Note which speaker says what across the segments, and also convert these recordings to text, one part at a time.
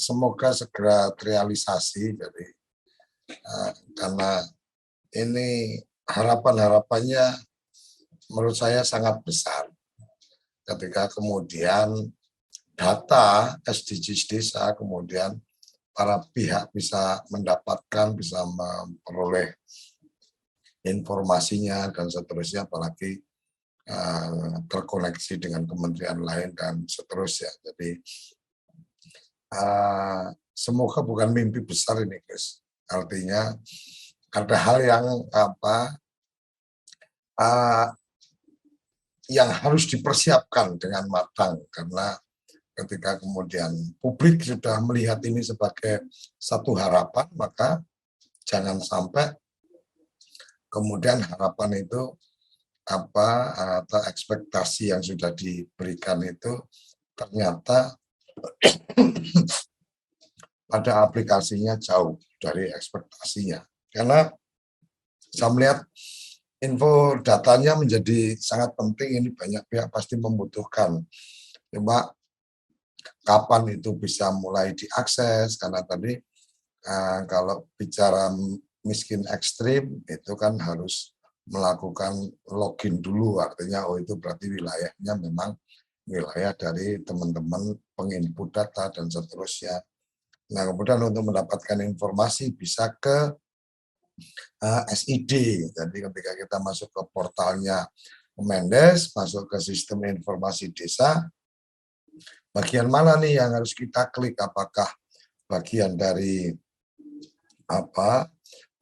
Speaker 1: semoga segera terrealisasi. Jadi karena ini harapan-harapannya menurut saya sangat besar. Ketika kemudian data SDGs desa, kemudian para pihak bisa mendapatkan, bisa memperoleh informasinya dan seterusnya, apalagi terkoneksi dengan kementerian lain dan seterusnya. Jadi semoga bukan mimpi besar ini, guys. Artinya ada hal yang harus dipersiapkan dengan matang, karena ketika kemudian publik sudah melihat ini sebagai satu harapan, maka jangan sampai kemudian harapan itu atau ekspektasi yang sudah diberikan itu ternyata pada aplikasinya jauh dari ekspektasinya. Karena saya melihat info datanya menjadi sangat penting, ini banyak pihak pasti membutuhkan. Cuma kapan itu bisa mulai diakses, karena tadi kalau bicara miskin ekstrim itu kan harus melakukan login dulu, artinya itu berarti wilayahnya memang wilayah dari teman-teman penginput data dan seterusnya. Nah, kemudian untuk mendapatkan informasi bisa ke SID. Jadi ketika kita masuk ke portalnya Kemendes, masuk ke sistem informasi desa, bagian mana nih yang harus kita klik? Apakah bagian dari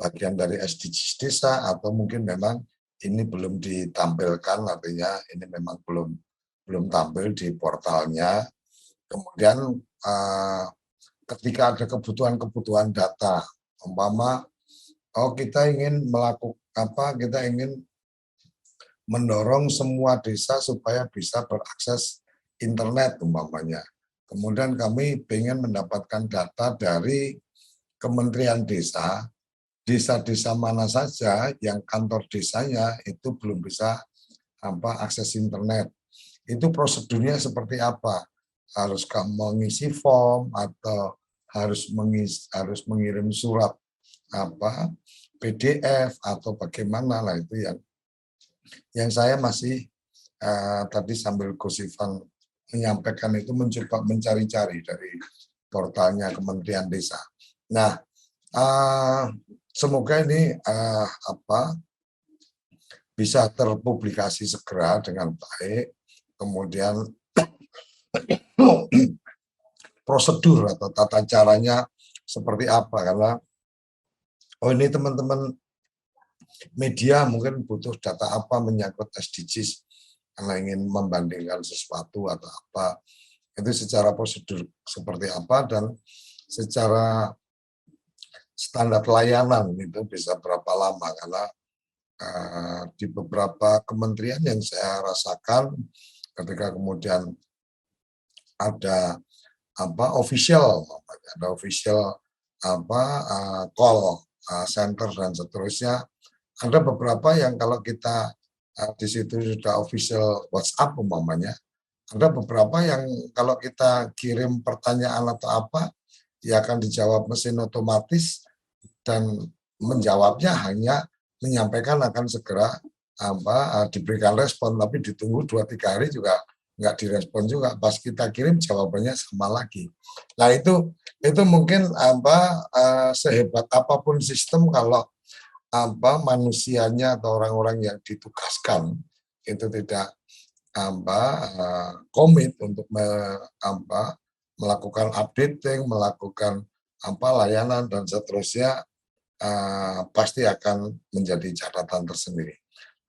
Speaker 1: bagian dari SDGs desa, atau mungkin memang ini belum ditampilkan, artinya ini memang belum tampil di portalnya. Kemudian ketika ada kebutuhan data, umpama kita ingin kita ingin mendorong semua desa supaya bisa berakses internet umpamanya. Kemudian kami ingin mendapatkan data dari Kementerian Desa, desa-desa mana saja yang kantor desanya itu belum bisa akses internet. Itu prosedurnya seperti apa? Haruskah mengisi form atau harus mengirim surat PDF atau bagaimana lah, itu yang saya masih tadi sambil Gus Ivan menyampaikan itu mencoba mencari-cari dari portalnya Kementerian Desa. Nah, semoga ini bisa terpublikasi segera dengan baik. Kemudian prosedur atau tata caranya seperti apa, karena ini teman-teman media mungkin butuh data apa menyangkut SDGs, karena ingin membandingkan sesuatu atau apa, itu secara prosedur seperti apa dan secara standar layanan itu bisa berapa lama, karena di beberapa kementerian yang saya rasakan ketika kemudian ada official call center dan seterusnya, ada beberapa yang kalau kita di situ sudah official WhatsApp umpamanya, ada beberapa yang kalau kita kirim pertanyaan atau apa, ya akan dijawab mesin otomatis dan menjawabnya hanya menyampaikan akan segera diberikan respon, tapi ditunggu 2-3 hari juga nggak direspon juga, pas kita kirim jawabannya sama lagi. Nah itu mungkin sehebat apapun sistem, kalau manusianya atau orang-orang yang ditugaskan itu tidak komit untuk melakukan updating, melakukan layanan dan seterusnya, pasti akan menjadi catatan tersendiri.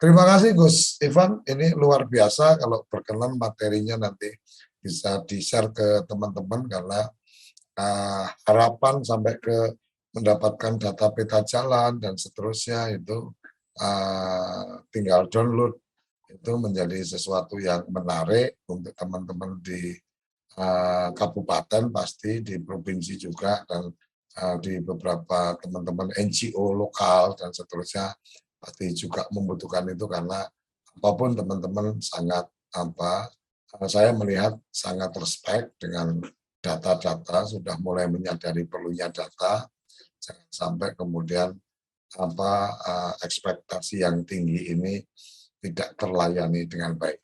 Speaker 1: Terima kasih Gus Ivan, ini luar biasa. Kalau berkenan materinya nanti bisa di-share ke teman-teman, karena harapan sampai ke mendapatkan data peta jalan dan seterusnya itu tinggal download, itu menjadi sesuatu yang menarik untuk teman-teman di kabupaten, pasti di provinsi juga, dan di beberapa teman-teman NGO lokal dan seterusnya pasti juga membutuhkan itu, karena apapun teman-teman sangat saya melihat sangat respect dengan data-data, sudah mulai menyadari perlunya data, jangan sampai kemudian ekspektasi yang tinggi ini tidak terlayani dengan baik.